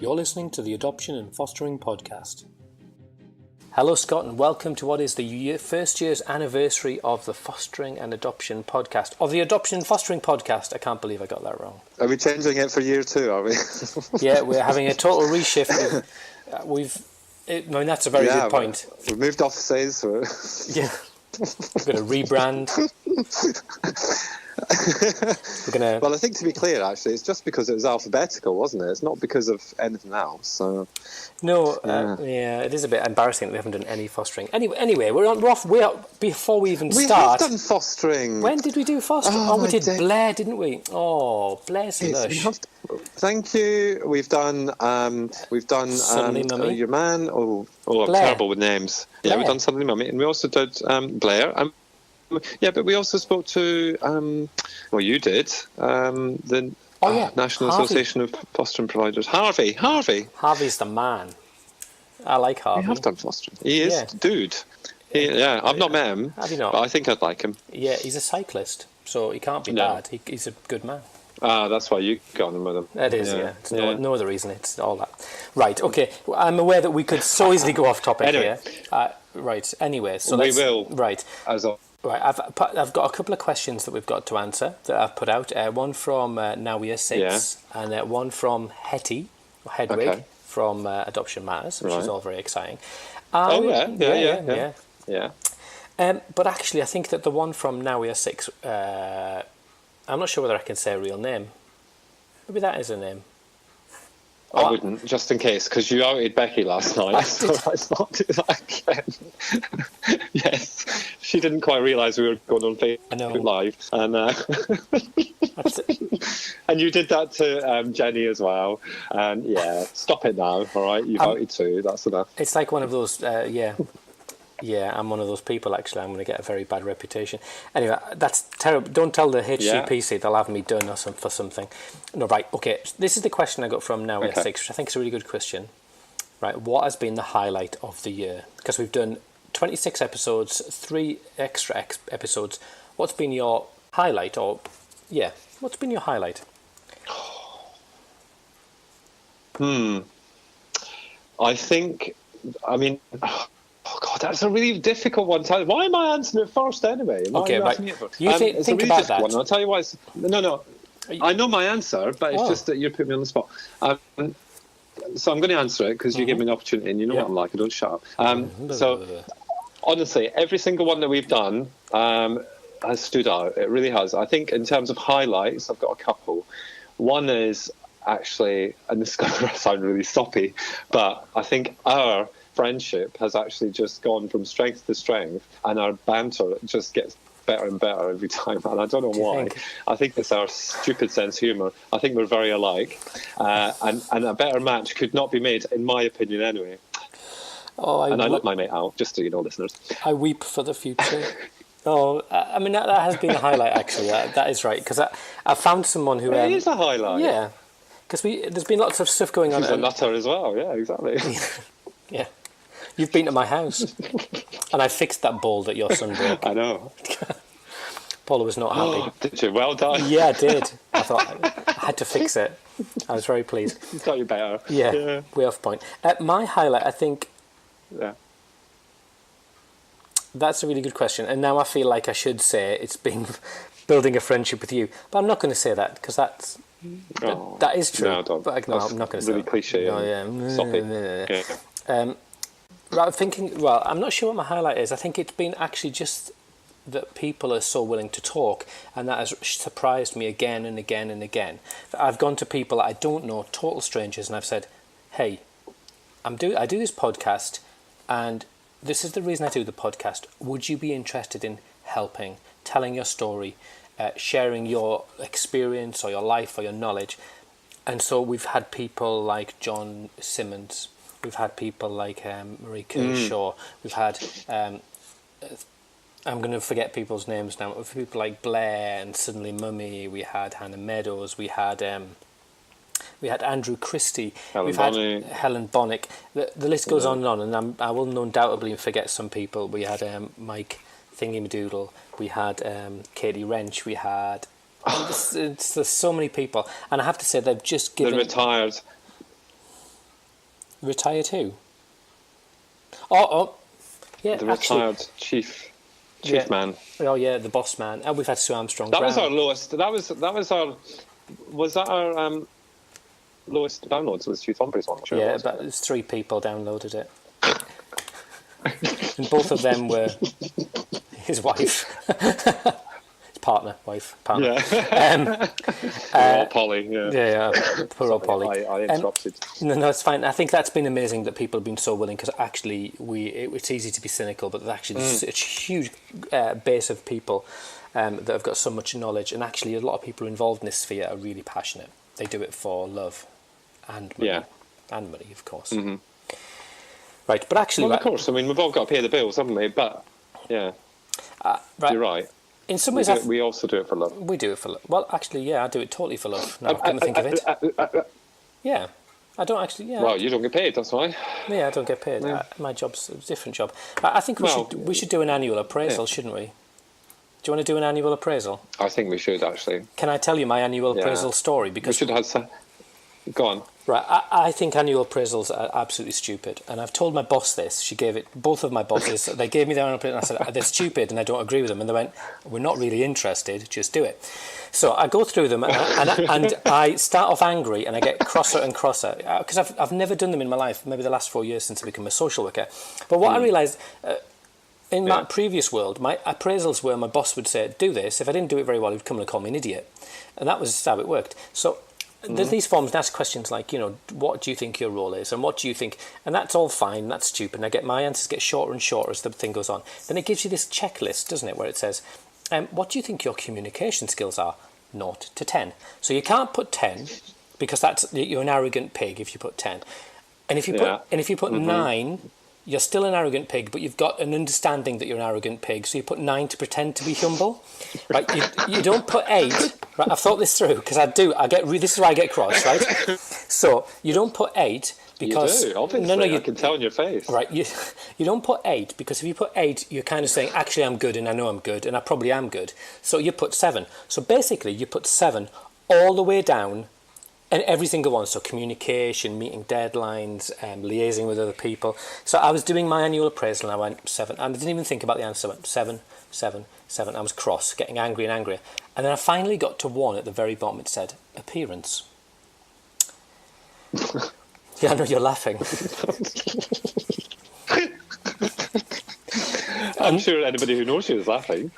You're listening to the Adoption and Fostering Podcast. Hello, Scott, and welcome to what is the first year's anniversary of the Fostering and Adoption Podcast. Of the Adoption and Fostering Podcast. I can't believe I got that wrong. Are we changing it for year two, are we? Yeah, we're having a total reshift. That's a very good point. We've moved offices. Yeah. We're going to rebrand. Well, I think to be clear, actually, it's just because it was alphabetical, wasn't it? It's not because of anything else. So. No, it is a bit embarrassing that we haven't done any fostering. Anyway, we're off. Before we even start. We have done fostering. When did we do fostering? We did Blair, didn't we? Oh, Blair's lush. Thank you. We've done Your Man. I'm terrible with names. Blair. Yeah, we've done Suddenly Mummy, and we also did Blair. Yeah, but we also spoke to, you did, the National Harvey. Association of Fostering Providers. Harvey. Harvey's the man. I like Harvey. We have done fostering. He is, dude. I've not met him. Have you not? But I think I'd like him. Yeah, he's a cyclist, so he can't be bad. He's a good man. That's why you got on with him. It is, yeah. It's no other reason. It's all that. Right, okay. I'm aware that we could so easily go off topic here. Right, anyway. So we will. Right. Right, I've got a couple of questions that we've got to answer that I've put out. One from Now We Are 6, and one from Hedwig from Adoption Matters, which is all very exciting. Yeah. But actually, I think that the one from Now We Are 6, I'm not sure whether I can say a real name. Maybe that is a name. I wouldn't, just in case, because you outed Becky last night, so let's not do that again. Yes, she didn't quite realise we were going on Facebook Live, and you did that to Jenny as well. And stop it now, all right? You've outed too. That's enough. It's like one of those, Yeah, I'm one of those people, actually. I'm going to get a very bad reputation. Anyway, that's terrible. Don't tell the HCPC they'll have me done for something. No, right, okay. This is the question I got from Now We Are 6, which I think is a really good question. Right, what has been the highlight of the year? Because we've done 26 episodes, 3 extra episodes. What's been your highlight? What's been your highlight? Oh God, that's a really difficult one. Why am I answering it first anyway? Okay, right. It's a really about difficult that. one. I'll tell you why. I know my answer, but it's just that you're putting me on the spot. So I'm going to answer it because you give me an opportunity, and you know what I'm like. I don't shut up. So honestly, every single one that we've done has stood out. It really has. I think in terms of highlights, I've got a couple. One is actually, and this is going to sound really soppy, but I think our friendship has actually just gone from strength to strength, and our banter just gets better and better every time, and I don't know why. I think it's our stupid sense of humour. I think we're very alike, and a better match could not be made, in my opinion, anyway. I let my mate out, just so you know, listeners. I weep for the future. I mean, that has been a highlight, actually. That is right, because I found someone who... It is a highlight. Yeah, because there's been lots of stuff going on. She's a nutter as well, yeah, exactly. Yeah. You've been to my house, and I fixed that bowl that your son broke. I know. Paula was not happy. Did you? Well done. Yeah, I did. I thought I had to fix it. I was very pleased. It's got you better. Yeah, way off point. My highlight, I think... Yeah. That's a really good question, and now I feel like I should say it's been building a friendship with you, but I'm not going to say that, because that is true. No, don't. But I'm not going to say really that. Cliche. Soppy. I'm thinking, I'm not sure what my highlight is. I think it's been actually just that people are so willing to talk, and that has surprised me again and again and again. I've gone to people that I don't know, total strangers, and I've said, hey, I do this podcast, and this is the reason I do the podcast. Would you be interested in helping, telling your story, sharing your experience or your life or your knowledge? And so we've had people like John Simmons. We've had people like Marie Kershaw. We've had, I'm going to forget people's names now. We've had people like Blair and Suddenly Mummy. We had Hannah Meadows. We had Andrew Christie. We've had Helen Bonnick. The list goes on and on, and I will undoubtedly forget some people. We had Mike Thingy-Madoodle. We had Katie Wrench. We had... there's so many people. And I have to say, they've just given... They're retired. Retired who? Oh, yeah. The retired chief man. Oh yeah, the boss man. And we've had Sue Armstrong. That was our lowest. Was that our lowest downloads? Was Hugh Thornberry's one? Sure yeah, but 3 people downloaded it, and both of them were his wife. Partner. Yeah. Polly. Yeah. Poor old Polly. I interrupted. No, it's fine. I think that's been amazing that people have been so willing, because actually it's easy to be cynical, but actually there's such a huge base of people that have got so much knowledge, and actually a lot of people involved in this sphere are really passionate. They do it for love and money. Yeah. And money, of course. Mm-hmm. Right, but actually... Well, of course. I mean, we've all got to pay the bills, haven't we? But, yeah. Right. You're right. In some ways, we also do it for love. We do it for love. Well, actually, yeah, I do it totally for love. Now, come to think of it. Yeah. I don't actually... Yeah. Well, you don't get paid, that's why. Yeah, I don't get paid. Yeah. My job's a different job. I think we should do an annual appraisal, shouldn't we? Do you want to do an annual appraisal? I think we should, actually. Can I tell you my annual appraisal story? Because we should have some... Go on. Right, I think annual appraisals are absolutely stupid, and I've told my boss this. She gave it, both of my bosses, they gave me their own opinion, and I said, they're stupid and I don't agree with them, and they went, we're not really interested, just do it. So I go through them, and I start off angry, and I get crosser and crosser, because I've never done them in my life, maybe the last 4 years since I became a social worker. But what I realised... in my previous world, my appraisals were my boss would say, do this. If I didn't do it very well, he would come and call me an idiot. And that was how it worked. So there's these forms that ask questions like, what do you think your role is? And what do you think? And that's all fine. That's stupid. And my answers get shorter and shorter as the thing goes on. Then it gives you this checklist, doesn't it, where it says, what do you think your communication skills are? 0 to 10. So you can't put 10 because you're an arrogant pig if you put 10. And if you put 9... you're still an arrogant pig, but you've got an understanding that you're an arrogant pig, so you put 9 to pretend to be humble. Right? You don't put 8. Right? I've thought this through, because this is where I get cross, right? So you don't put 8 because... You do, obviously. I can tell in your face. Right, you don't put 8, because if you put 8, you're kind of saying, actually I'm good, and I know I'm good, and I probably am good. So you put 7. So basically, you put 7 all the way down, and every single one, so communication, meeting deadlines, liaising with other people. So I was doing my annual appraisal and I went 7. And I didn't even think about the answer. I went 7, 7, 7. I was cross, getting angry and angrier. And then I finally got to 1 at the very bottom. It said, appearance. Yeah, I know you're laughing. I'm sure anybody who knows you is laughing.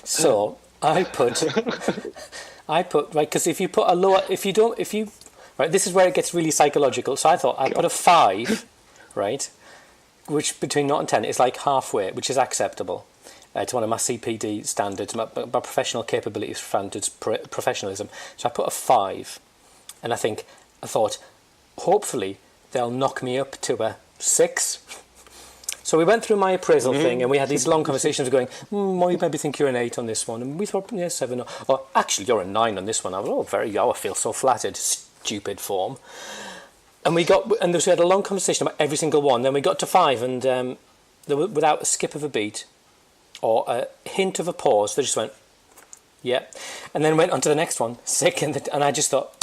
So I put, right, because if you put a lower, right, this is where it gets really psychological. So I thought I put a 5, right, which between 0 and 10 is like halfway, which is acceptable. It's one of my CPD standards, my professional capabilities standards, professionalism. So I put a 5, and I thought, hopefully they'll knock me up to a 6. So we went through my appraisal thing, and we had these long conversations going, well, you maybe think you're an 8 on this one, and we thought, 7. Or actually, you're a 9 on this one. I was, I feel so flattered. Stupid form. And we had a long conversation about every single one. Then we got to 5, and there were, without a skip of a beat or a hint of a pause, they just went, yeah, and then went on to the next one, 6, and I just thought,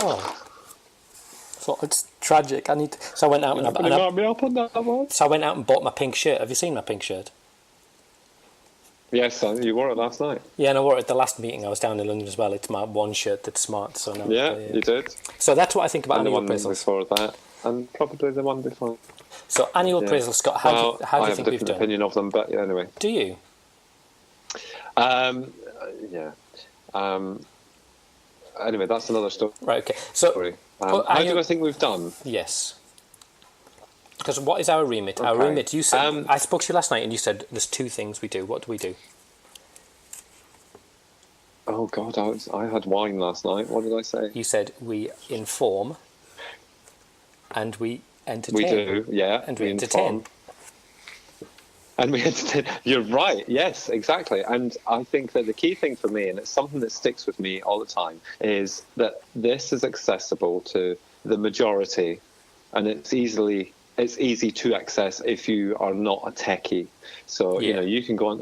it's tragic. So I went out So I went out and bought my pink shirt. Have you seen my pink shirt? Yes, you wore it last night. Yeah, and I wore it at the last meeting. I was down in London as well. It's my one shirt that's smart. So now, you did. So that's what I think about annual appraisals. And the one before that, and probably the one before. So annual appraisals, Scott. How do you think we've done? I have a different opinion of them, but anyway. Do you? Yeah. Anyway, that's another story. Right. Okay. So. How do I think we've done? Yes. Because what is our remit? Okay. Our remit, you said, I spoke to you last night and you said there's 2 things we do. What do we do? Oh, God, I had wine last night. What did I say? You said we inform and we entertain. We do, yeah. And we entertain. And we entertain. You're right, yes, exactly. And I think that the key thing for me, and it's something that sticks with me all the time, is that this is accessible to the majority, and it's easy to access if you are not a techie. So, you can go on,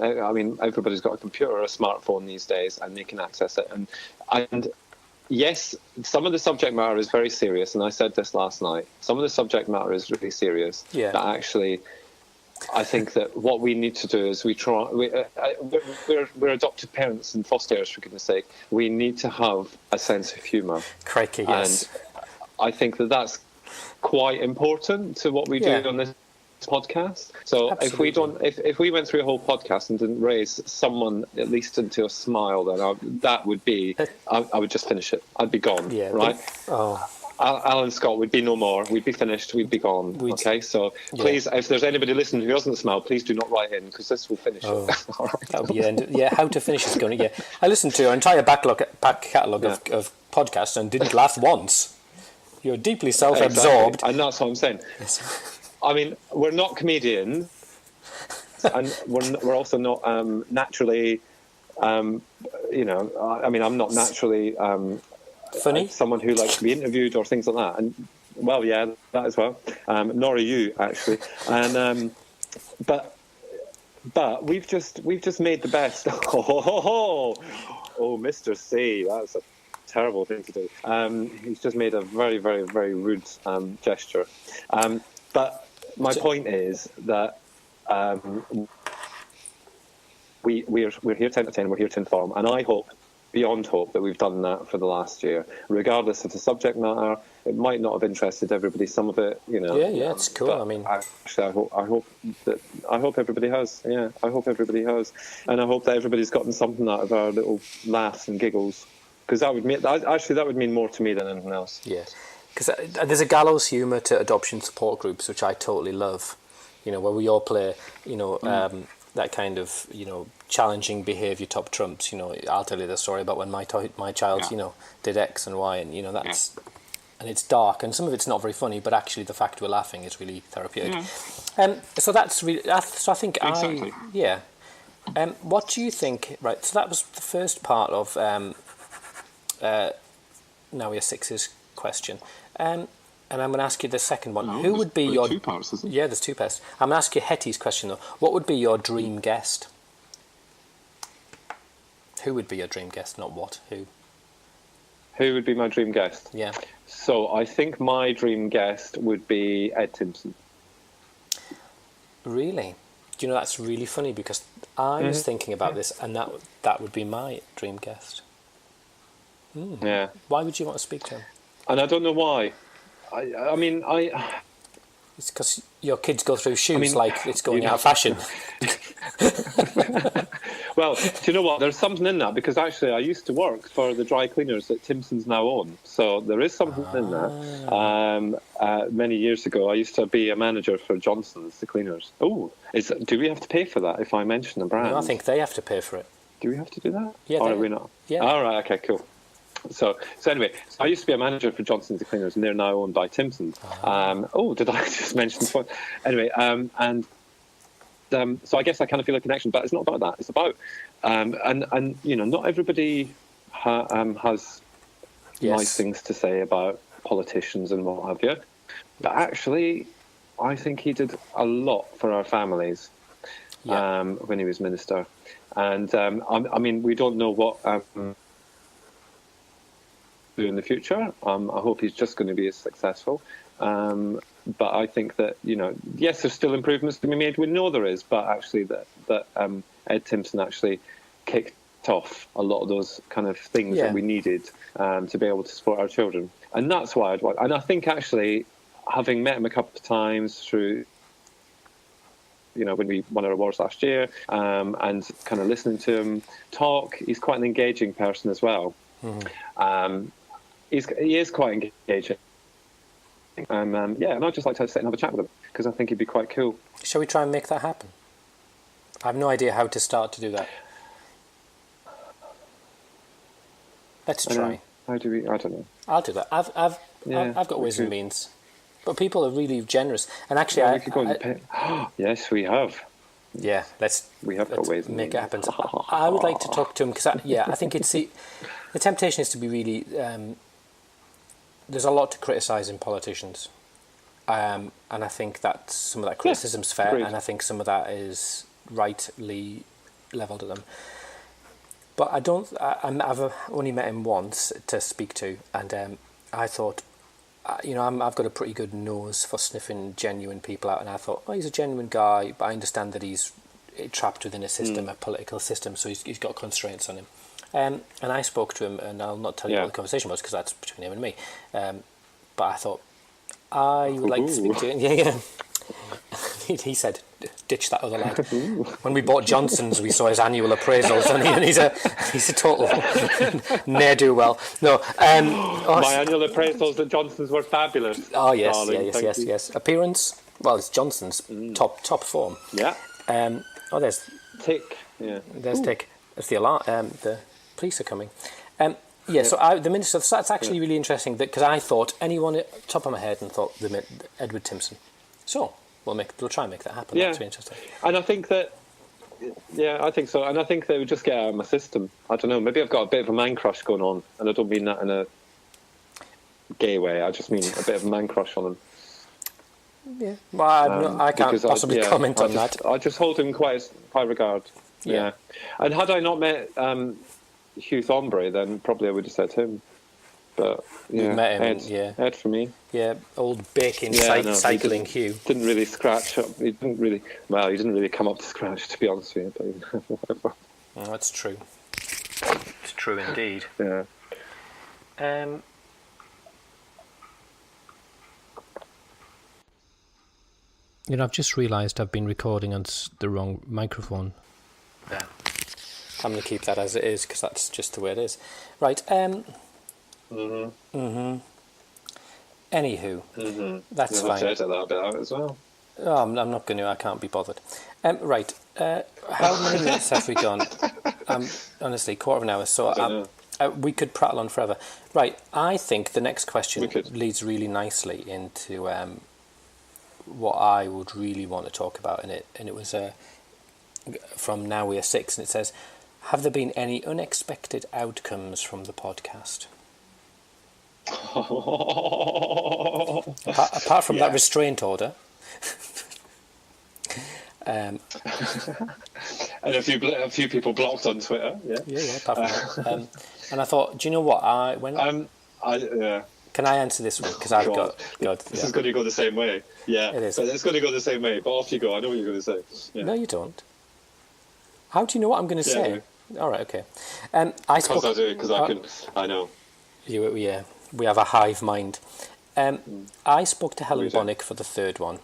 everybody's got a computer or a smartphone these days, and they can access it. And yes, some of the subject matter is very serious, and I said this last night. Some of the subject matter is really serious. Yeah. That actually, I think that what we need to do is we're adopted parents and foster carers, for goodness sake. We need to have a sense of humour. Crikey, yes. And I think that that's quite important to what we do on this podcast. So Absolutely. if we went through a whole podcast and didn't raise someone at least into a smile, then that would be, I would just finish it. I'd be gone, right? Alan Scott would be no more. We'd be finished. We'd be gone. Okay, so please, if there's anybody listening who doesn't smile, please do not write in, because this will finish it. That would be the end. Yeah, how to finish is going to. Yeah, I listened to your entire back catalogue of podcasts and didn't laugh once. You're deeply self-absorbed, exactly. And that's what I'm saying. I mean, we're not comedians, and we're also not naturally. I'm not naturally. Funny? Someone who likes to be interviewed or things like that. And well, yeah, that as well. Nor are you, actually. And but we've just made the best. Oh, Mr. C, that's a terrible thing to do. He's just made a very, very, very rude gesture. But my point is that we're here to entertain, we're here to inform, and I hope, beyond hope, that we've done that for the last year. Regardless of the subject matter, it might not have interested everybody. Some of it, Yeah, it's cool. I mean, actually, I hope everybody has. Yeah, I hope everybody has, and I hope that everybody's gotten something out of our little laughs and giggles, because that would mean more to me than anything else. Yeah, because there's a gallows humour to adoption support groups, which I totally love. Where we all play, that kind of, challenging behaviour top trumps. I'll tell you the story about when my child, did X and Y, and that's, and it's dark, and some of it's not very funny, but actually the fact we're laughing is really therapeutic. So that's really, so I think exactly. What do you think? Right, so that was the first part of Now We Are Six's question. And I'm going to ask you the second one. No, Who would be your... two parts, isn't it? Yeah, there's two parts. I'm going to ask you Hetty's question, though. What would be your dream guest? Who would be your dream guest, not what? Who? Who would be my dream guest? Yeah. So I think my dream guest would be Ed Timpson. Really? Do you know, that's really funny, because I was thinking about this, and that would be my dream guest. Yeah. Why would you want to speak to him? And I don't know why. I mean, It's because your kids go through shoes like it's going out of fashion. Well, do you know what? There's something in that, because actually I used to work for the dry cleaners that Timpson's now own. So there is something in that. Many years ago, I used to be a manager for Johnson's, the cleaners. Oh, do we have to pay for that if I mention the brand? No, I think they have to pay for it. Do we have to do that? Yeah. Or are we not? Yeah. All right, okay, cool. So anyway, I used to be a manager for Johnson's the Cleaners, and they're now owned by Timpson's. Did I just mention this one? Anyway, so I guess I kind of feel a connection, but it's not about that. It's about and not everybody has nice things to say about politicians and what have you. But actually, I think he did a lot for our families when he was minister. And I mean, we don't know what. In the future, I hope he's just going to be as successful. But I think that yes, there's still improvements to be made. We know there is, but actually that Ed Timpson actually kicked off a lot of those kind of things that we needed to be able to support our children, and that's why I'd want. And I think actually, having met him a couple of times through, when we won our awards last year, and kind of listening to him talk, he's quite an engaging person as well. He is quite engaging. And I'd just like to sit and have a chat with him, because I think he'd be quite cool. Shall we try and make that happen? I have no idea how to start to do that. Let's try. How do we? I don't know. I'll do that. I've got ways and means, but people are really generous. And actually, we could go and pay. Yes, we have. Yeah, we have got ways and make means. it happen. I would like to talk to him, because I think the temptation is to be really. There's a lot to criticise in politicians, and I think that some of that criticism's fair, and I think some of that is rightly levelled at them. But I've only met him once to speak to, and I thought, I've got a pretty good nose for sniffing genuine people out, and I thought, he's a genuine guy, but I understand that he's trapped within a system, a political system, so he's got constraints on him. And I spoke to him, and I'll not tell you what the conversation was, because that's between him and me. But I thought, I would like to speak to him. Yeah. He said, ditch that other lad. When we bought Johnson's, we saw his annual appraisals, and he's a total ne'er-do-well. No, my annual appraisals at Johnson's were fabulous. Oh yes, darling, yes. Appearance, well, it's Johnson's top form. Yeah. There's tick. Yeah. There's tick. It's the alarm. The police are coming. So the minister. So that's actually really interesting, because I thought anyone at the top of my head and thought Edward Timpson. So we'll try and make that happen. Yeah. That's really interesting. And I think that. Yeah, I think so. And I think they would just get out of my system. I don't know. Maybe I've got a bit of a man crush going on, and I don't mean that in a gay way. I just mean a bit of a man crush on them. Yeah. Well, I can't possibly comment on that. I just hold him quite high regard. Yeah. And had I not met Hugh Thornbury, then probably I would have said him. But you met him, Ed for me. Yeah, old baking cycling Hugh. Didn't really scratch up. He didn't really come up to scratch, to be honest with you. But whatever. Oh, that's true. It's true indeed. Yeah. I've just realised I've been recording on the wrong microphone. Yeah. I'm going to keep that as it is, because that's just the way it is. Right. Anywho. That's fine. I'll edit that bit out as well. Oh, I'm not going to. I can't be bothered. Right. How many minutes have we gone? Honestly, quarter of an hour. So we could prattle on forever. Right. I think the next question leads really nicely into what I would really want to talk about in it. And it was from Now We Are Six, and it says, have there been any unexpected outcomes from the podcast? Apart from that restraint order. And a few people blocked on Twitter. Yeah. Apart from that. And I thought, do you know what? Can I answer this one? Because I've got. This is going to go the same way. Yeah, it is. It's going to go the same way. But off you go. I know what you're going to say. Yeah. No, you don't. How do you know what I'm going to say? All right, okay. Because I do. Because I know. We have a hive mind. I spoke to Helen Bonnick for the third one,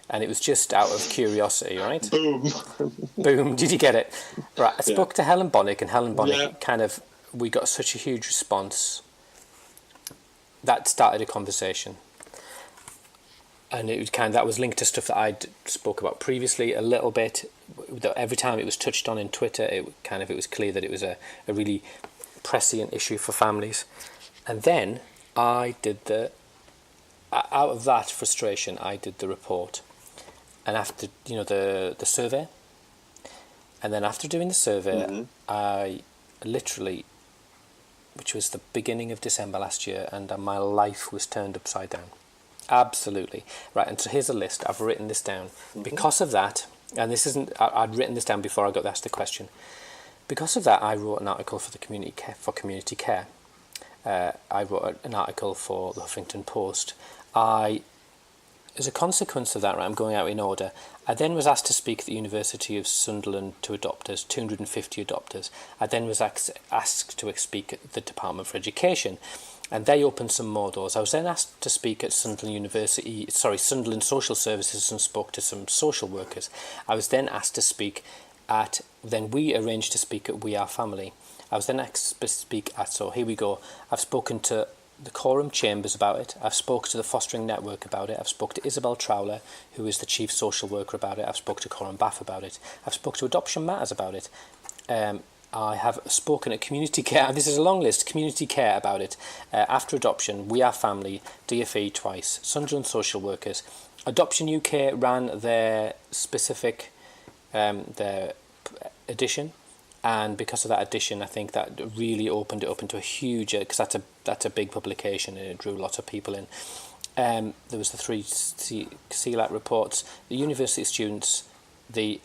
and it was just out of curiosity, right? Boom. Did you get it? Right. I spoke to Helen Bonnick, and Helen Bonnick we got such a huge response. That started a conversation, and it was that was linked to stuff that I'd spoke about previously a little bit. Every time it was touched on in Twitter, it was clear that it was a really prescient issue for families. And then I did out of that frustration, I did the report, and after the survey, and then after doing the survey, I literally, which was the beginning of December last year, and my life was turned upside down. Absolutely. Right, and so here's a list. I've written this down. Because of that, and this isn't, I'd written this down before I got asked the question. Because of that, I wrote an article for Community Care. I wrote an article for the Huffington Post. As a consequence of that, right, I'm going out in order, I then was asked to speak at the University of Sunderland to adopters, 250 adopters. I then was asked to speak at the Department for Education, and they opened some more doors. I was then asked to speak at Sunderland Social Services, and spoke to some social workers. I was then asked to speak we arranged to speak at We Are Family. I was then asked to speak at, so here we go, I've spoken to the Quorum Chambers about it. I've spoken to the Fostering Network about it. I've spoken to Isabel Trowler, who is the Chief Social Worker, about it. I've spoken to Coram Bath about it. I've spoken to Adoption Matters about it. I have spoken at Community Care, and this is a long list, Community Care about it. After Adoption, We Are Family, DFE twice, Sunderland Social Workers. Adoption UK ran their specific, their edition. And because of that edition, I think that really opened it up into a huge, because that's a big publication, and it drew lots of people in. There was the 3 CLAT reports, the university students, the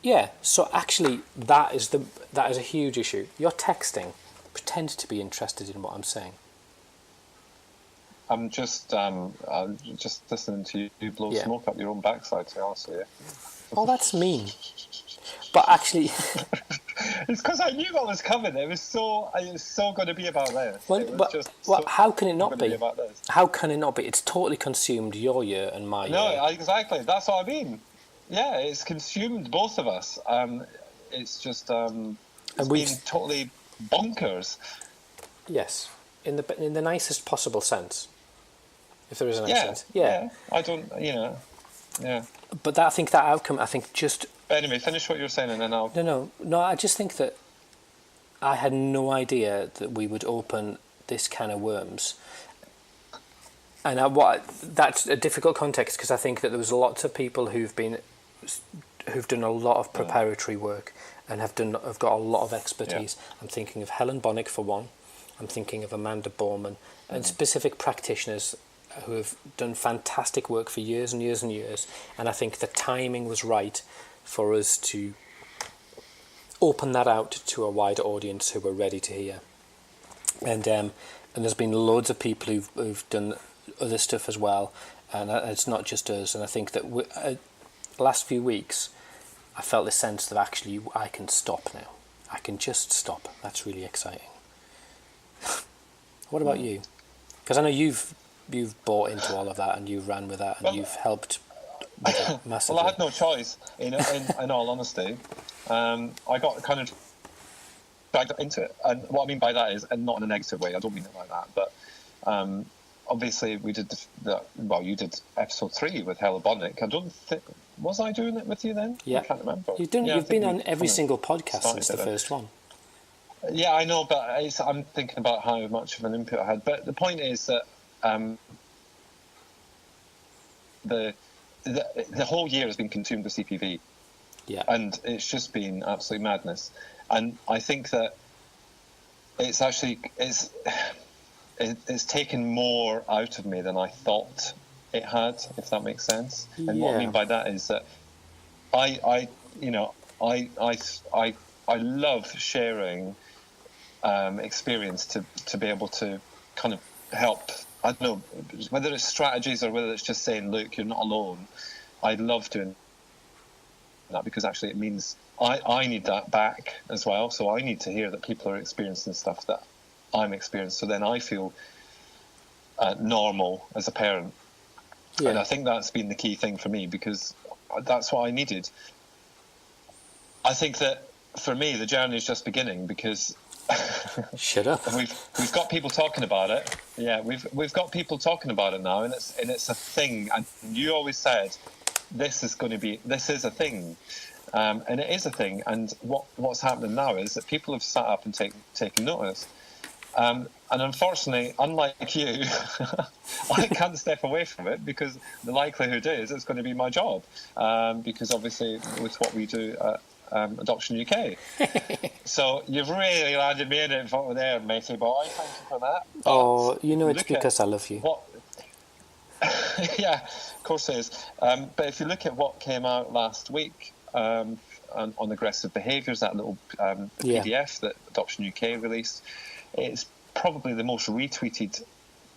Yeah, so actually that is a huge issue. You're texting. Pretend to be interested in what I'm saying. I'm just listening to you blow smoke up your own backside, to be honest with you. Oh, that's mean. But actually... It's because I knew what was coming. It was so going to be about this. How can it not be? How can it not be? It's totally consumed your year and my year. No, exactly. That's what I mean. Yeah, it's consumed both of us. It's just it's been totally bonkers. Yes, in the nicest possible sense, if there is a nice sense. Yeah. I don't, yeah. But I think that outcome. Anyway, finish what you're saying, and then I'll. No. I just think that I had no idea that we would open this can of worms. And that's a difficult context, because I think that there was lots of people who've done a lot of preparatory work and have got a lot of expertise. Yeah. I'm thinking of Helen Bonnick for one. I'm thinking of Amanda Bowman and specific practitioners who have done fantastic work for years and years and years. And I think the timing was right for us to open that out to a wider audience who were ready to hear. And there's been loads of people who've done other stuff as well, and it's not just us. And I think that last few weeks I felt this sense that actually I can stop now. I can just stop. That's really exciting. What about you? Because I know you've bought into all of that, and you've ran with that, and you've helped with it massively. Well, I had no choice, in all honesty. I got kind of dragged into it, and what I mean by that is, and not in a negative way, I don't mean it like that, but obviously we did you did episode 3 with Helen Bonnick. I don't think, was I doing it with you then? Yeah. I can't remember. You've been on every single podcast since the first one. Yeah, I know, but I'm thinking about how much of an input I had. But the point is that the whole year has been consumed with CPV. Yeah. And it's just been absolute madness. And I think that it's taken more out of me than I thought it had, if that makes sense. And what I mean by that is that I love sharing experience to be able to kind of help. I don't know whether it's strategies or whether it's just saying, look, you're not alone. I love doing that, because actually it means I need that back as well. So I need to hear that people are experiencing stuff that I'm experiencing, so then I feel normal as a parent. Yeah. And I think that's been the key thing for me, because that's what I needed. I think that for me the journey is just beginning, because shut up. We've got people talking about it. Yeah, we've got people talking about it now, and it's a thing. And you always said this is a thing. And it is a thing. And what's happening now is that people have sat up and taken notice. And unfortunately, unlike you, I can't step away from it, because the likelihood is it's going to be my job. Because obviously, with what we do at Adoption UK. So you've really landed me in it there, matey boy. Thank you for that. But it's because I love you. Yeah, of course it is. But if you look at what came out last week on aggressive behaviours, that little PDF that Adoption UK released, it's probably the most retweeted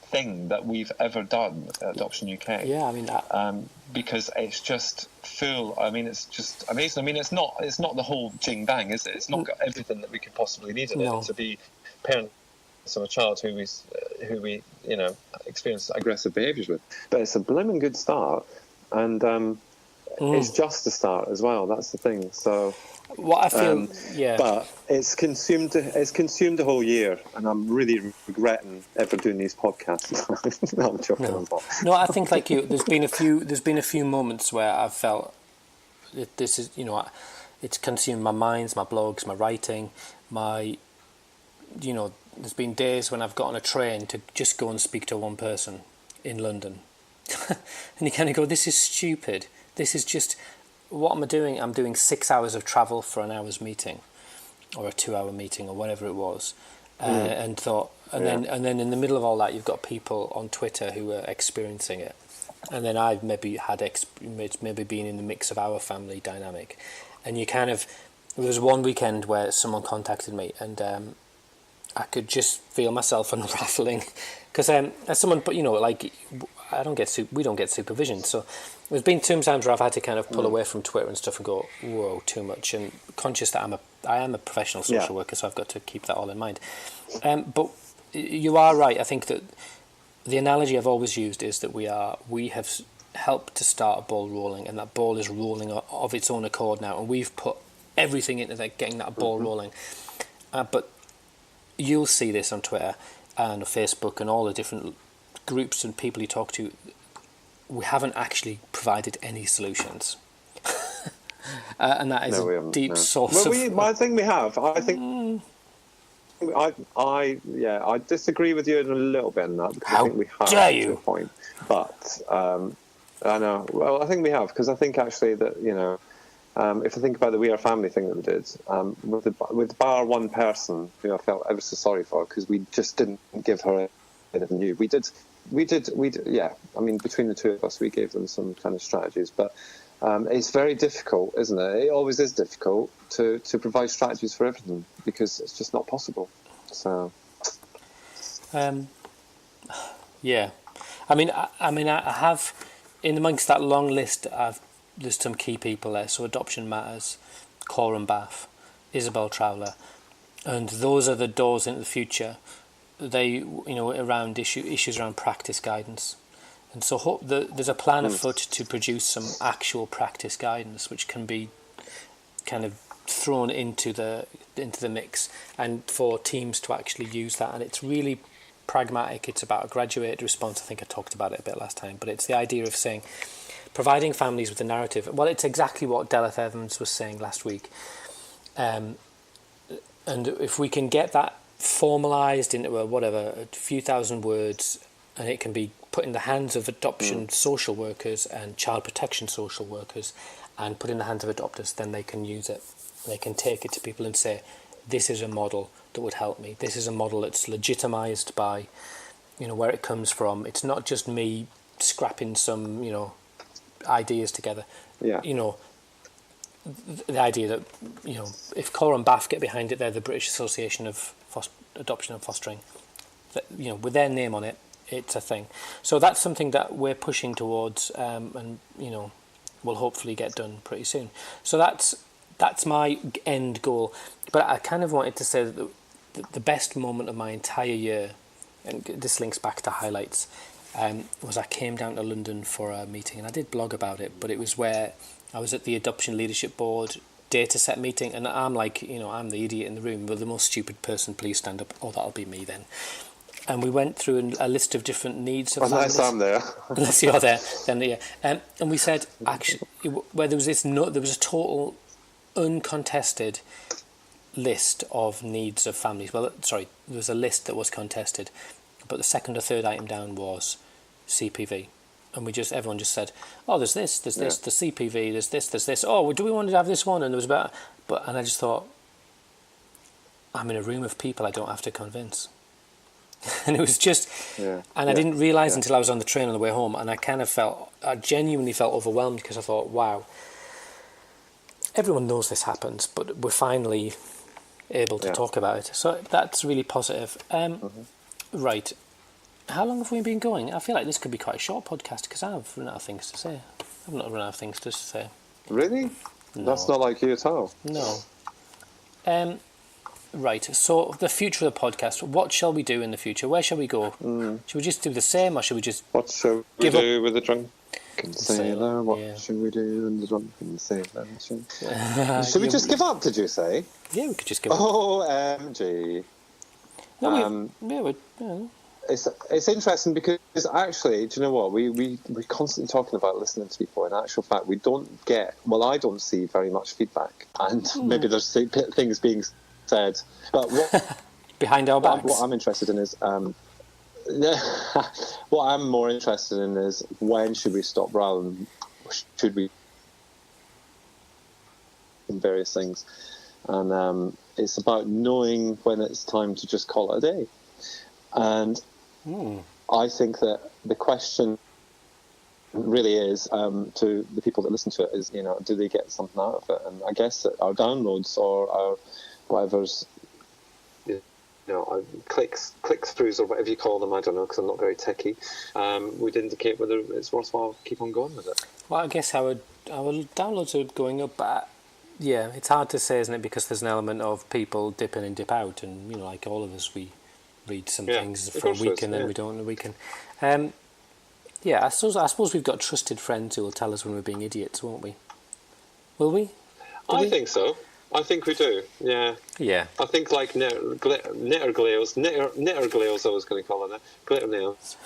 thing that we've ever done at Adoption UK. Yeah, I mean that. Because it's just full. I mean, it's just amazing. I mean, it's not the whole jing bang, is it? It's not got everything that we could possibly need in it to be parents of a child who we experience aggressive behaviours with. But it's a blooming good start, and it's just a start as well. That's the thing. So what I feel, but it's consumed the whole year, and I'm really regretting ever doing these podcasts. No, I'm joking. No, I think like you, there's been a few moments where I've felt this is, it's consumed my minds, my blogs, my writing, there's been days when I've got on a train to just go and speak to one person in London. And you kind of go, this is stupid. This is just, what am I doing? I'm doing 6 hours of travel for an hour's meeting, or a 2-hour meeting, or whatever it was. And then in the middle of all that, you've got people on Twitter who are experiencing it. And then I've maybe been in the mix of our family dynamic. and you kind of, there was one weekend where someone contacted me, and I could just feel myself unraveling, because as someone, but like we don't get supervision, so there's been two times where I've had to kind of pull away from Twitter and stuff and go, whoa, too much, and conscious that I am a professional social worker, so I've got to keep that all in mind. But you are right. I think that the analogy I've always used is that we have helped to start a ball rolling, and that ball is rolling of its own accord now, and we've put everything into getting that ball rolling. But you'll see this on Twitter and Facebook and all the different groups and people you talk to. We haven't actually provided any solutions. And that is a deep source of... I think we have. I think... I disagree with you a little bit on that, because I think we have to a point. But I know. Well, I think we have, because I think actually that, if I think about the We Are Family thing that we did, with bar one person who I felt ever so sorry for, because we just didn't give her anything new. We did. Yeah. I mean, between the two of us, we gave them some kind of strategies, but it's very difficult, isn't it? It always is difficult to provide strategies for everything, because it's just not possible. So, yeah. I mean, I have, in amongst that long list, there's some key people there. So Adoption Matters, Coram Bath, Isabel Travler, and those are the doors into the future. They, around issues around practice guidance, and so there's a plan afoot to produce some actual practice guidance, which can be kind of thrown into the mix, and for teams to actually use that. And it's really pragmatic. It's about a graduated response. I think I talked about it a bit last time, but it's the idea of saying, providing families with a narrative. Well, it's exactly what Deleth Evans was saying last week, and if we can get that formalised into a few thousand words, and it can be put in the hands of adoption social workers and child protection social workers, and put in the hands of adopters, then they can use it. They can take it to people and say, this is a model that would help me. This is a model that's legitimised by, where it comes from. It's not just me scrapping some, ideas together. Yeah. The idea that, if Coram Bath get behind it, they're the British Association of Adoption and Fostering, that, with their name on it, it's a thing. So that's something that we're pushing towards, and will hopefully get done pretty soon. So that's my end goal. But I kind of wanted to say that the best moment of my entire year, and this links back to highlights, was I came down to London for a meeting, and I did blog about it, but it was where I was at the Adoption Leadership Board data set meeting, and I'm like, I'm the idiot in the room, but the most stupid person, please stand up. Oh, that'll be me then. And we went through a list of different needs of families. Unless I'm there. Unless you're there, then yeah. And we said, actually, where there was a total uncontested list of needs of families. Well, sorry, there was a list that was contested, but the second or third item down was CPV. And everyone just said, oh, there's this, the CPV, there's this. Oh, do we want to have this one? And there was and I just thought, I'm in a room of people I don't have to convince. And it was just, I didn't realise until I was on the train on the way home, and I genuinely felt overwhelmed, because I thought, wow, everyone knows this happens, but we're finally able to talk about it. So that's really positive. Right. How long have we been going? I feel like this could be quite a short podcast, because I've run out of things to say. I've not run out of things to say. Really? No. That's not like you at all. No. Right, so the future of the podcast, what shall we do in the future? Where shall we go? Should we just do the same, or should we just... What shall we do with the drunken sailor? What shall we do with the drunken sailor? Should we just give up, did you say? Yeah, we could just give up. OMG. No, It's interesting, because actually, do you know what? We're constantly talking about listening to people. In actual fact, we don't get... Well, I don't see very much feedback. And maybe there's things being said. But what... Behind our backs. What I'm interested in is... what I'm more interested in is, when should we stop rather than should we... in various things. And it's about knowing when it's time to just call it a day. And I think that the question really is to the people that listen to it is, do they get something out of it? And I guess that our downloads or our whatever's, click-throughs or whatever you call them, I don't know, because I'm not very techie, would indicate whether it's worthwhile keep on going with it. Well, I guess our downloads are going up, but yeah, it's hard to say, isn't it? Because there's an element of people dip in and dip out, and like all of us, we read some things for a week and then we don't, and we can. Yeah, I suppose we've got trusted friends who will tell us when we're being idiots, won't we? Will we? I think so. I think we do. Yeah. Yeah. I think like knitterglails, I was going to call her that, glitter nails.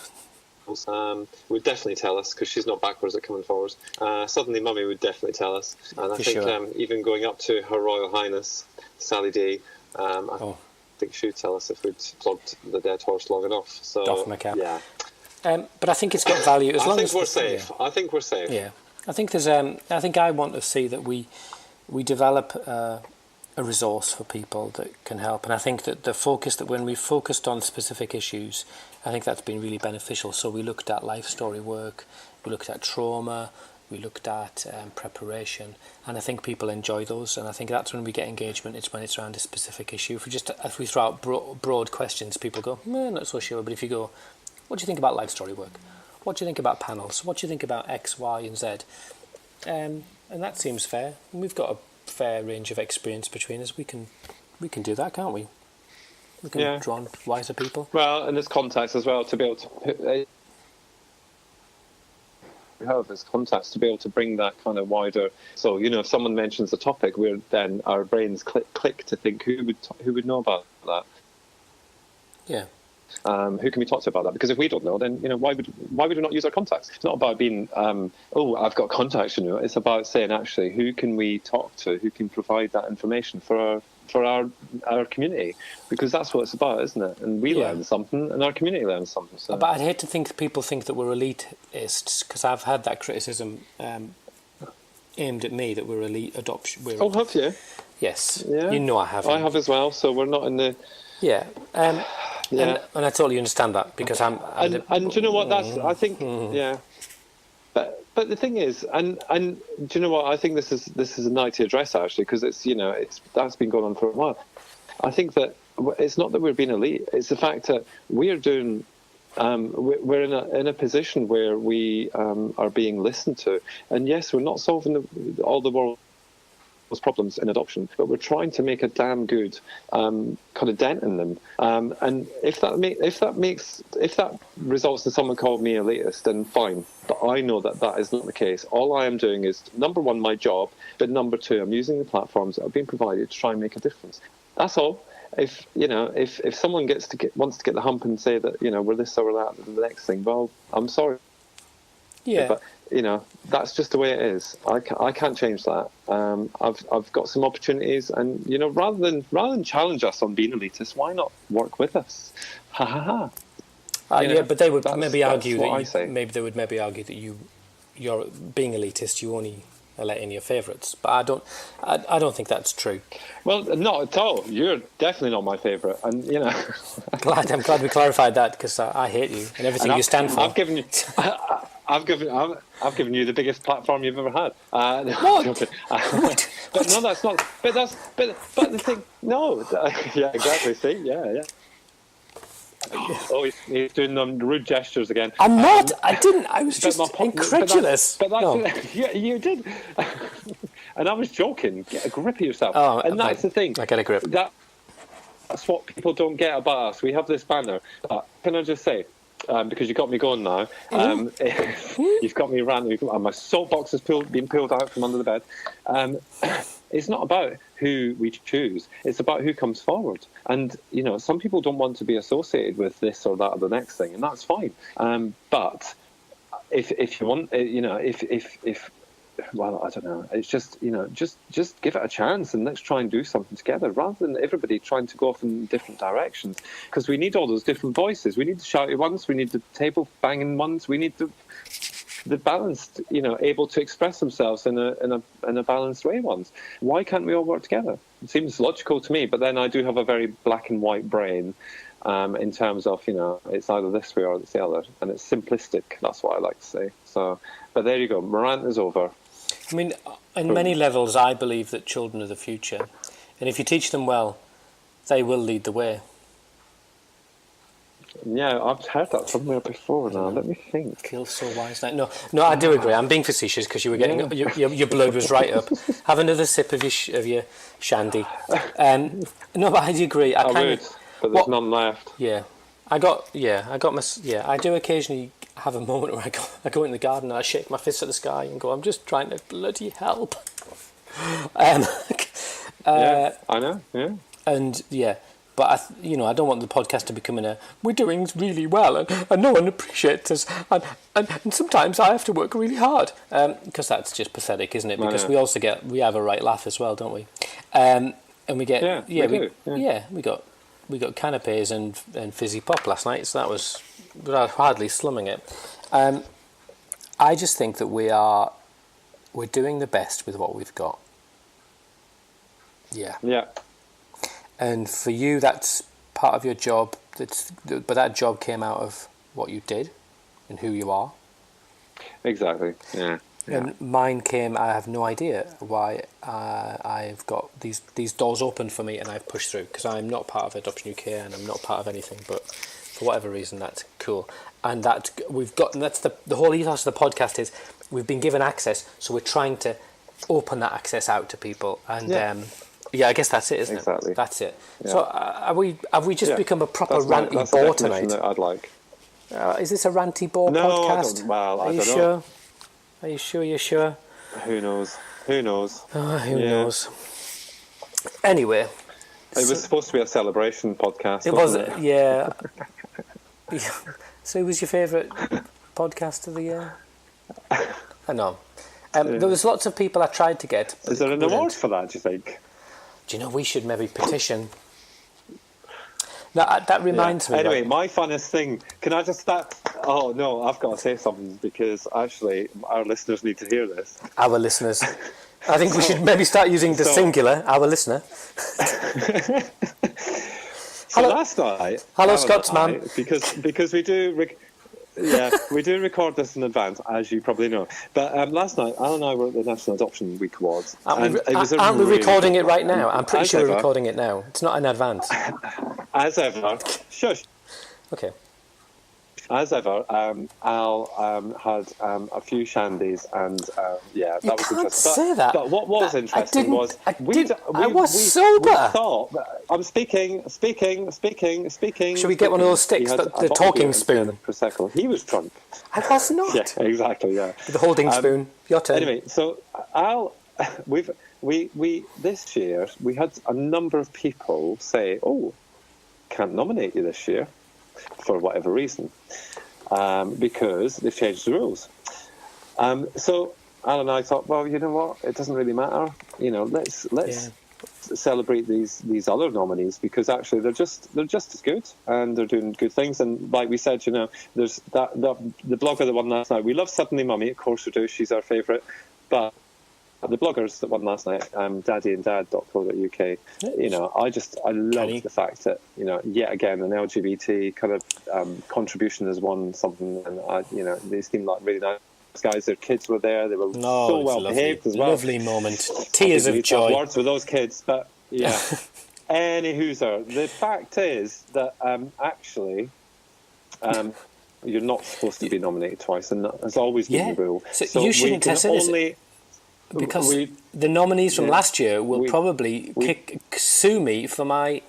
Would definitely tell us, because she's not backwards at coming forwards. Suddenly Mummy would definitely tell us, and I think even going up to Her Royal Highness Sally D, I think she'd tell us if we'd flogged the dead horse long enough. So doff my cap. Yeah. But I think it's got value as long as we're safe. Yeah. I think we're safe. Yeah. I think there's I think I want to see that we develop a resource for people that can help, and I think that the focus that when we focused on specific issues, I think that's been really beneficial. So we looked at life story work, we looked at trauma, we looked at preparation, and I think people enjoy those, and I think that's when we get engagement. It's when it's around a specific issue. If we throw out broad questions, people go, not so sure. But if you go, what do you think about life story work? What do you think about panels? What do you think about X, Y, and Z? And that seems fair. And we've got a fair range of experience between us. We can do that, can't we? We can draw on wiser people. Well, and there's contacts as well to be able to have this contacts to be able to bring that kind of wider. So if someone mentions the topic, then our brains click to think who would know about that. Yeah. Who can we talk to about that? Because if we don't know, then why would we not use our contacts? It's not about being I've got contacts. It's about saying actually who can we talk to, who can provide that information for our community, because that's what it's about, isn't it? And we learn something, and our community learns something. So. But I'd hate to think people think that we're elitists, because I've had that criticism aimed at me that we're elite adoption. Have you? Yes. Yeah. I have. I have as well. So we're not in the. Yeah. And I totally understand that, because I'm and do you know what? That's I think But the thing is, and do you know what? I think this is a night to address actually, because that's been going on for a while. I think that it's not that we're being elite; it's the fact that we're doing. We're in a position where we are being listened to, and yes, we're not solving all the world's problems in adoption, but we're trying to make a damn good kind of dent in them. And if that results in someone calling me elitist, then fine. But I know that is not the case. All I am doing is, number one, my job, but number two, I'm using the platforms that have been provided to try and make a difference. That's all. If someone wants to get the hump and say that we're this or that, the next thing, well, I'm sorry. Yeah. But that's just the way it is. I can't change that. I've got some opportunities, and rather than challenge us on being elitist, why not work with us? Ha ha ha. But they would maybe argue that you're being elitist. You only let in your favourites, but I don't think that's true. Well, not at all. You're definitely not my favourite, and I'm glad we clarified that, because I hate you and everything you stand for. I've given you the biggest platform you've ever had. What? But no, that's not. But the thing. No. Yeah, exactly. See, yeah. Oh, he's doing rude gestures again. I'm not. I didn't. I was just incredulous. You did. And I was joking. Get a grip of yourself. Oh, and that's the thing. I get a grip. That's what people don't get about us. We have this banner. Can I just say? Because you got me going now. You've got me ranting. My soapbox has been pulled out from under the bed. It's not about who we choose. It's about who comes forward. And some people don't want to be associated with this or that or the next thing, and that's fine. But if you want, well, I don't know. It's just just give it a chance, and let's try and do something together, rather than everybody trying to go off in different directions. Because we need all those different voices. We need the shouty ones. We need the table banging ones. We need the balanced, able to express themselves in a balanced way ones. Why can't we all work together? It seems logical to me, but then I do have a very black and white brain. in terms of, it's either this way or it's the other, and it's simplistic. That's what I like to say. So, but there you go. My rant is over. I mean, in many levels, I believe that children are the future, and if you teach them well, they will lead the way. Yeah, I've heard that somewhere before now. Let me think. Feels so wise now. No, I do agree. I'm being facetious because you were getting your blood was right up. Have another sip of your shandy. No, but I do agree. I would, but there's none left. Yeah, I do occasionally have a moment where I go in the garden and I shake my fist at the sky and go, I'm just trying to bloody help. Yeah, I know. Yeah, and yeah. But I don't want the podcast to become we're doing really well and no one appreciates us and sometimes I have to work really hard because that's just pathetic, isn't it? Because we also we have a right laugh as well, don't we? And we get we got canapes and fizzy pop last night, so that was hardly slumming it. I just think that we're doing the best with what we've got. Yeah. And for you, that's part of your job. But that job came out of what you did and who you are. Exactly. Yeah. And mine came. I have no idea why I've got these doors open for me, and I've pushed through because I'm not part of Adoption UK and I'm not part of anything. But for whatever reason, that's cool. And that that's the whole ethos of the podcast is we've been given access, so we're trying to open that access out to people and. Yeah, I guess that's it, isn't it? That's it. Yeah. So have we just become a proper ranty bore tonight? That I'd like. Is this a ranty bore podcast? I don't know. Are you sure? You're sure? Who knows? Oh, who knows? Anyway. It was supposed to be a celebration podcast. It was, yeah. So who was your favourite podcast of the year? I know. There was lots of people I tried to get. Is there an award for that, do you think? Do you know, we should maybe petition. Now, that reminds me. Anyway, my funnest thing, can I just start? Oh, no, I've got to say something because actually our listeners need to hear this. Our listeners. I think we should maybe start using the singular, our listener. Hello, last night... Hello, Scotsman. Because we do... we do record this in advance, as you probably know. But last night, Al and I were at the National Adoption Week Awards. Aren't we recording it right now? I'm pretty sure we're recording it now. It's not in advance. As ever. Shush. Okay. As ever, Al had a few shandies, and that was interesting. Say that. But what was interesting was I was sober. We thought, I'm speaking. Should we get one of those sticks, the talking spoon? Prosecco. He was drunk. I was not. Yeah, exactly. Yeah. The holding spoon. Your turn. Anyway, so Al, we this year we had a number of people say, "Oh, can't nominate you this year." For whatever reason, because they've changed the rules. So Al and I thought, well, you know what? It doesn't really matter. Let's celebrate these other nominees because actually they're just as good and they're doing good things. And like we said, there's the blogger that won last night. We love Suddenly Mummy, of course we do. She's our favourite, but. The bloggers that won last night, daddyanddad.co.uk, I love the fact that, yet again, an LGBT kind of contribution has won something, and, they seem like really nice guys. Their kids were there, they were so well behaved as well. Lovely moment. Tears of joy. Words with those kids, but yeah. Any hooser. The fact is that actually... you're not supposed to be nominated twice, and that has always been the rule. So you shouldn't have said it. Because the nominees from last year will probably sue me for my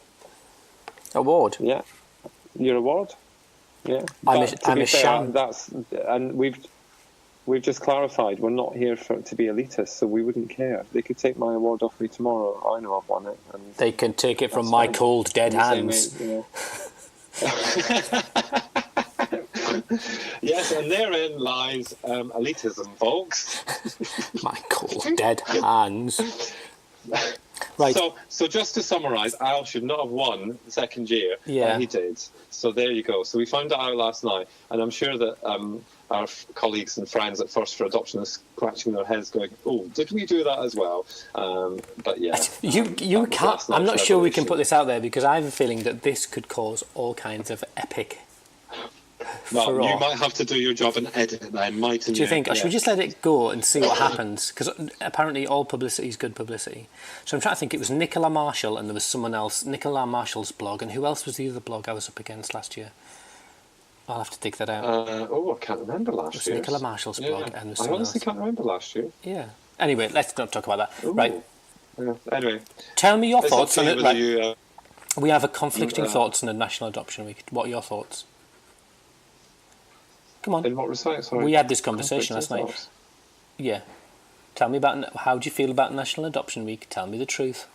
award. Yeah, your award. Yeah, I'm a sham. And we've just clarified we're not here to be elitist, so we wouldn't care. They could take my award off me tomorrow. I know I've won it. And they can take it from my cold, dead hands. Yes, and therein lies elitism, folks. My cold, dead hands. Right. So just to summarise, Al should not have won the second year. Yeah. He did. So there you go. So we found that out last night, and I'm sure that our colleagues and friends at First for Adoption are scratching their heads going, oh, did we do that as well? But yeah. You can't. I'm not sure we can put this out there because I have a feeling that this could cause all kinds of epic. Well, you might have to do your job and edit it then, mightn't you? Do you think? Or should we just let it go and see what happens? Because apparently all publicity is good publicity. So I'm trying to think. It was Nicola Marshall and there was someone else. Nicola Marshall's blog. And who else was the other blog I was up against last year? I'll have to dig that out. I can't remember last year. Nicola Marshall's blog. And I honestly can't remember last year. Yeah. Anyway, let's not talk about that. Ooh. Right. Yeah. Anyway. Tell me your thoughts on it. Right. We have a conflicting thoughts on the National Adoption Week. What are your thoughts? Come on. In what respect? Sorry. We had this conversation last night. Yeah. Tell me about how do you feel about National Adoption Week? Tell me the truth.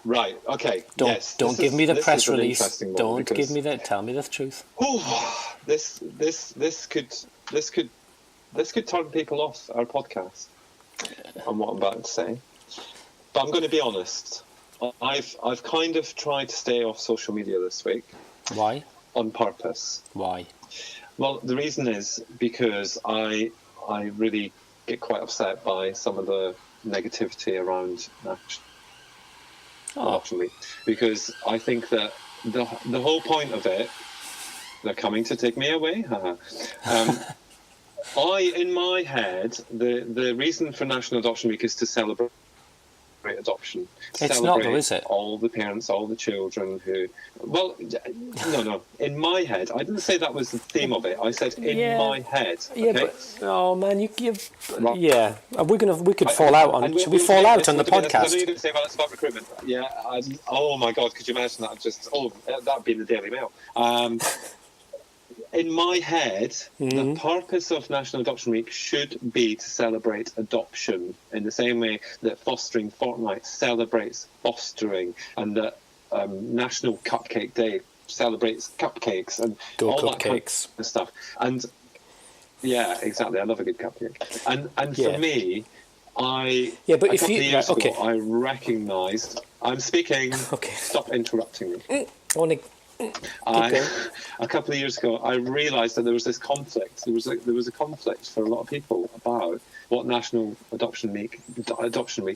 Right. Okay. Don't give me the press release. Don't give me that. Tell me the truth. Oh, this could turn people off our podcast on what I'm about to say. But I'm going to be honest. I've kind of tried to stay off social media this week. Why? On purpose. Why? Well, the reason is because I really get quite upset by some of the negativity around Adoption Week, because I think that the whole point of it, they're coming to take me away. In my head, the reason for National Adoption Week is to celebrate adoption. It's not though, is it? All the parents, all the children who... Well, no. In my head, I didn't say that was the theme of it. I said in my head. Okay? Yeah, but... Oh, man, Right. Yeah. We could fall out on... Should we fall out on the podcast? What are you going to say about recruitment? Yeah. Oh, my God, could you imagine that? That'd be in the Daily Mail. In my head, the purpose of National Adoption Week should be to celebrate adoption in the same way that Fostering Fortnight celebrates fostering, and that National Cupcake Day celebrates cupcakes and all that kind of stuff. And yeah, exactly. I love a good cupcake. And for me, but a couple of years ago, I recognised. I'm speaking. Okay. Stop interrupting me. A couple of years ago, I realised that there was this conflict. There was a conflict for a lot of people about what National Adoption Week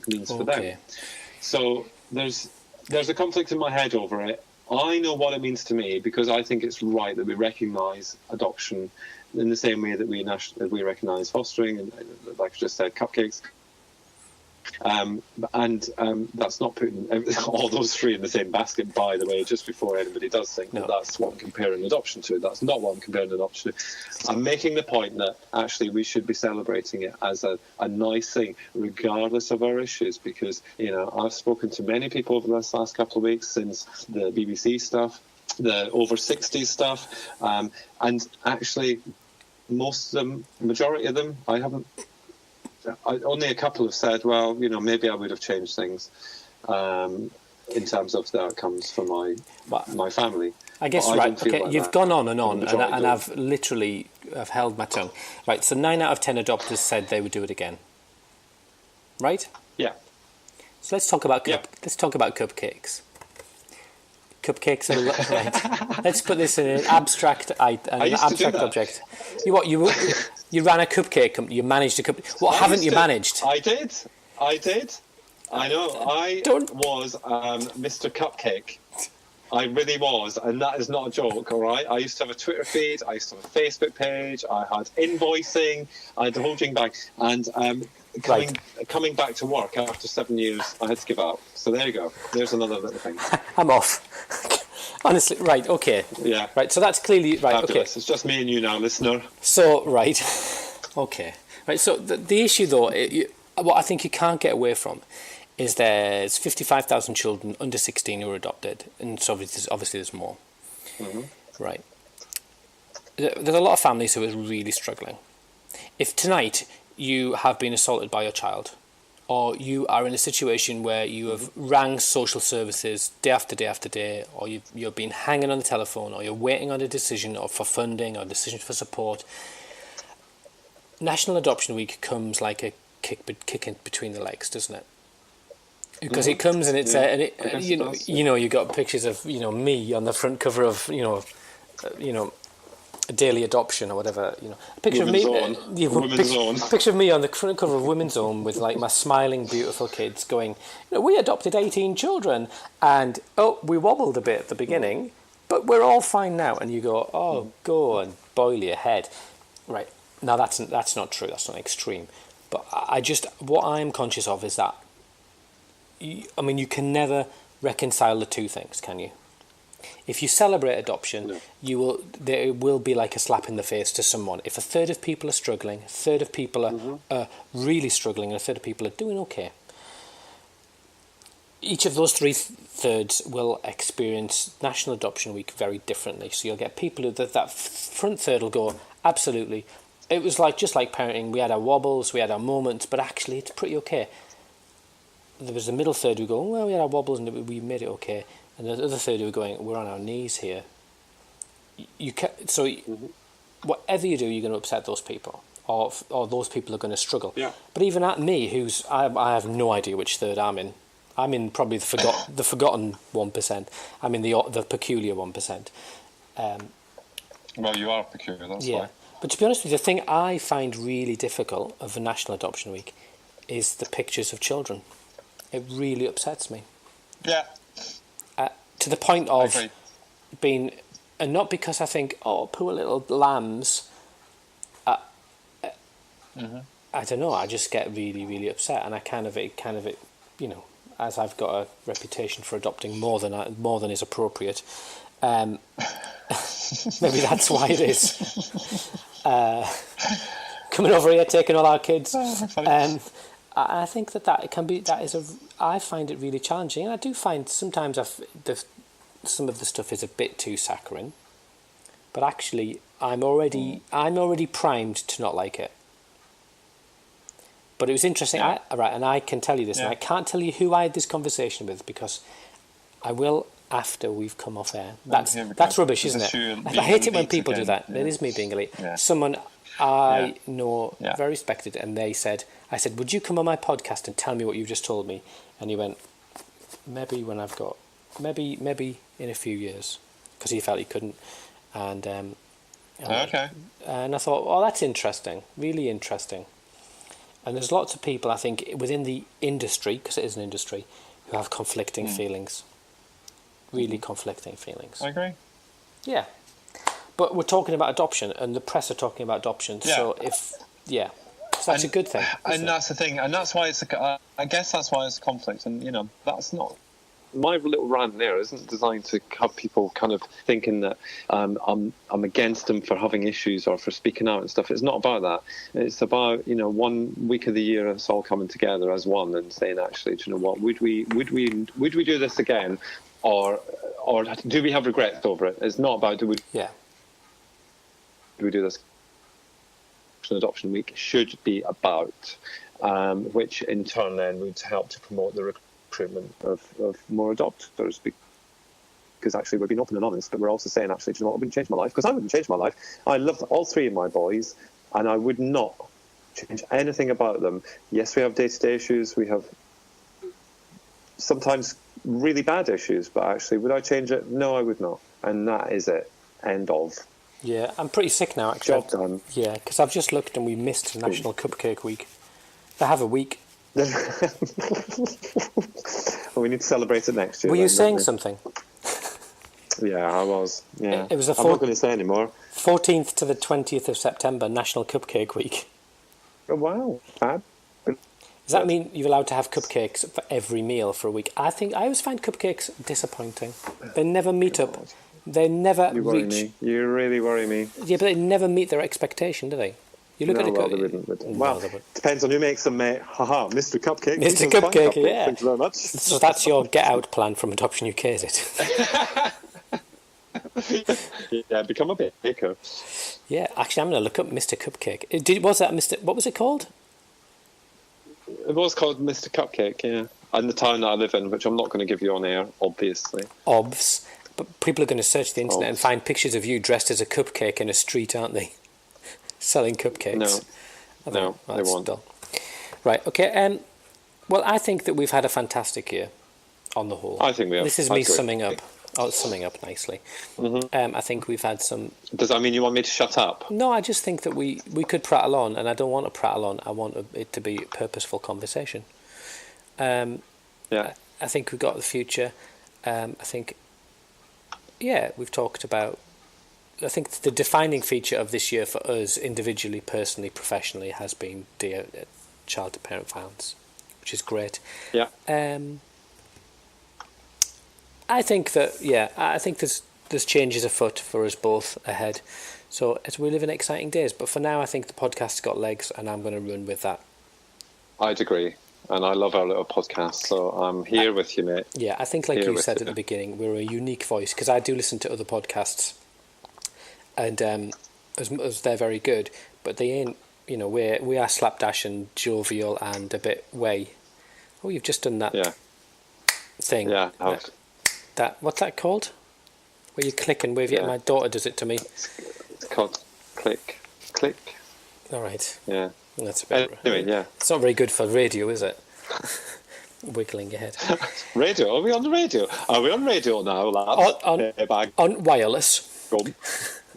means for them. So there's a conflict in my head over it. I know what it means to me because I think it's right that we recognise adoption in the same way that we recognise fostering and, like I just said, cupcakes. That's not putting all those three in the same basket, by the way, just before anybody does think that that's what I'm comparing adoption to. That's not what I'm comparing adoption to. I'm making the point that actually we should be celebrating it as a nice thing, regardless of our issues, because, I've spoken to many people over this last couple of weeks since the BBC stuff, the over 60s stuff, and actually most of them, majority of them, only a couple have said, well, maybe I would have changed things in terms of the outcomes for my family. I guess, right, okay, you've gone on and I've held my tongue. Right, so 9 out of 10 adopters said they would do it again. Right? Yeah. So let's talk about cupcakes. Cupcakes are right. Let's put this in an abstract object. You ran a cupcake company. You managed a cupcake. What haven't you managed? I did. I know. I was Mr. Cupcake. I really was, and that is not a joke. All right. I used to have a Twitter feed. I used to have a Facebook page. I had invoicing. I had the whole jing bang. And coming back to work after 7 years, I had to give up. So there you go. There's another little thing. I'm off. Honestly, right, okay. Yeah. Right, so that's clearly... Right, fabulous. Okay. It's just me and you now, listener. So, right. Okay. Right, so the issue, though, what I think you can't get away from is there's 55,000 children under 16 who are adopted, and so obviously there's more. Mm-hmm. Right. There's a lot of families who are really struggling. If tonight you have been assaulted by your child, or you are in a situation where you have rang social services day after day after day, or you've been hanging on the telephone, or you're waiting on a decision for funding or a decision for support, National Adoption Week comes like a kick in between the legs, doesn't it? Because it comes and it's you got pictures of me on the front cover of a daily adoption or whatever, a picture Women's of me, picture of me on the front cover of Women's Own with like my smiling, beautiful kids going, we adopted 18 children, and we wobbled a bit at the beginning, but we're all fine now. And you go, go and boil your head, right? Now that's not true. That's not extreme, but what I'm conscious of is that, you can never reconcile the two things, can you? If you celebrate adoption, there will be like a slap in the face to someone. If a third of people are struggling, a third of people are really struggling, and a third of people are doing okay, each of those thirds will experience National Adoption Week very differently. So you'll get people who that front third will go, absolutely, it was just like parenting. We had our wobbles, we had our moments, but actually it's pretty okay. There was the middle third who go, well, we had our wobbles and we made it okay. And the other third who are going, we're on our knees here. Whatever you do, you're going to upset those people, or those people are going to struggle. Yeah. But even at me, I have no idea which third I'm in. I'm in probably the forgotten 1%. I'm in the peculiar 1%. Well, you are peculiar. That's why. But to be honest with you, the thing I find really difficult of the National Adoption Week is the pictures of children. It really upsets me. Yeah. To the point of being, and not because I think, poor little lambs. I don't know. I just get really, really upset, and I as I've got a reputation for adopting more than is appropriate. Maybe that's why it is. Coming over here, taking all our kids. I think I find it really challenging, and I do find sometimes some of the stuff is a bit too saccharine, but actually I'm already primed to not like it. But it was interesting, and I can tell you this, and I can't tell you who I had this conversation with, because I will after we've come off air. That's rubbish, isn't it? I hate it when people do that. It is me being elite. Yeah. Someone I know, very respected, and I said, would you come on my podcast and tell me what you just told me? And he went, maybe in a few years, because he felt he couldn't. And and I thought, that's interesting, really interesting. And there's lots of people, I think, within the industry, because it is an industry, who have conflicting feelings, really conflicting feelings. I agree. Yeah. But we're talking about adoption, and the press are talking about adoption. Yeah. So so that's a good thing. And that's the thing, and that's why I guess that's why it's a conflict, and that's not. My little rant there isn't designed to have people kind of thinking that I'm against them for having issues or for speaking out and stuff. It's not about that. It's about 1 week of the year us all coming together as one and saying, actually, do you know what? Would we do this again, or do we have regrets over it? It's not about do we do this. Adoption Week should be about, which in turn then would help to promote the recruitment of more adopters, because actually we're being open and honest, but we're also saying, actually, do you know what, I wouldn't change my life, because I wouldn't change my life. I love all three of my boys, and I would not change anything about them. Yes, we have day-to-day issues, we have sometimes really bad issues, but actually, would I change it? No, I would not. And that is it. End of. Yeah, I'm pretty sick now, actually. Job done. Yeah, because I've just looked and we missed National Cupcake Week. They have a week. Well, we need to celebrate it next year. Were you saying something? Yeah, I was. Yeah, it was I'm not going to say anymore. 14th to the 20th of September, National Cupcake Week. Oh, wow, fab. Does that mean you're allowed to have cupcakes for every meal for a week? I always find cupcakes disappointing. They never meet up. They never You worry me. You really worry me. Yeah, but they never meet their expectation, do they? You look at it. They wouldn't. Well, depends on who makes them, mate. Haha, Mr. Cupcake. Mr. Cupcake, yeah. Thank you very much. So that's your get out plan from Adoption UK, is it? Yeah, become a baker. Yeah, actually, I'm going to look up Mr. Cupcake. Was that Mr. What was it called? It was called Mr. Cupcake, yeah. And the town that I live in, which I'm not going to give you on air, obviously. Obvs. But people are going to search the internet and find pictures of you dressed as a cupcake in a street, aren't they? Selling cupcakes. No, they won't. Dull. Right, okay. Well, I think that we've had a fantastic year on the whole. I think we have. This is me summing up nicely. I think we've had some... Does that mean you want me to shut up? No, I just think that we could prattle on, and I don't want to prattle on. I want it to be a purposeful conversation. Yeah. I think we've got the future. I think, we've talked about... I think the defining feature of this year for us, individually, personally, professionally, has been child-to-parent violence, which is great. Yeah. I think that, I think there's changes afoot for us both ahead. So as we live in exciting days. But for now, I think the podcast's got legs, and I'm going to run with that. I'd agree. And I love our little podcast, so I'm here with you, mate. Yeah, I think, like you said at the beginning, we're a unique voice, because I do listen to other podcasts, and as they're very good, but they ain't, we are slapdash and jovial and a bit way. Oh, you've just done that thing. Yeah, what's that called? Where you click and wave. Yeah, my daughter does it to me. It's called click. All right. Yeah. That's a bit... Anyway, yeah. It's not very good for radio, is it? Wiggling your head. Radio? Are we on the radio? Are we on radio now, lads? On wireless.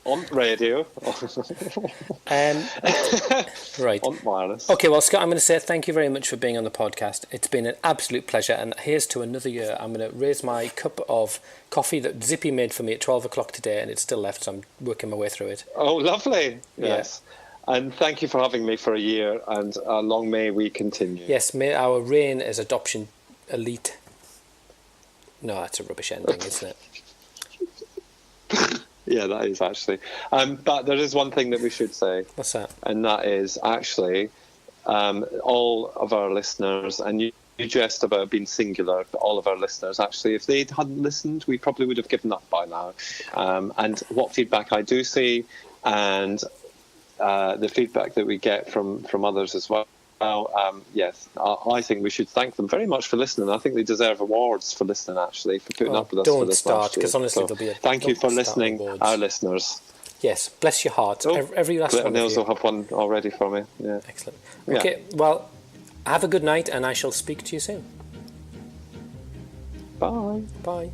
On radio. Right. On wireless. Okay, well, Scott, I'm going to say thank you very much for being on the podcast. It's been an absolute pleasure, and here's to another year. I'm going to raise my cup of coffee that Zippy made for me at 12 o'clock today, and it's still left, so I'm working my way through it. Oh, lovely. Yes. And thank you for having me for a year, and long may we continue. Yes, may our reign as adoption elite... No, that's a rubbish ending, isn't it? Yeah, that is actually. But there is one thing that we should say. What's that? And that is actually all of our listeners, and you jest about being singular, but all of our listeners, actually, if they hadn't listened, we probably would have given up by now. And what feedback I do see, and the feedback that we get from others as well. Yes, I think we should thank them very much for listening. I think they deserve awards for listening, actually, for putting up with us for this start, last year. because honestly, there'll be thank you for listening, our listeners. Yes, bless your heart. Every last one of you. Nils will have one already for me. Yeah. Excellent. Okay, well, have a good night, and I shall speak to you soon. Bye. Bye.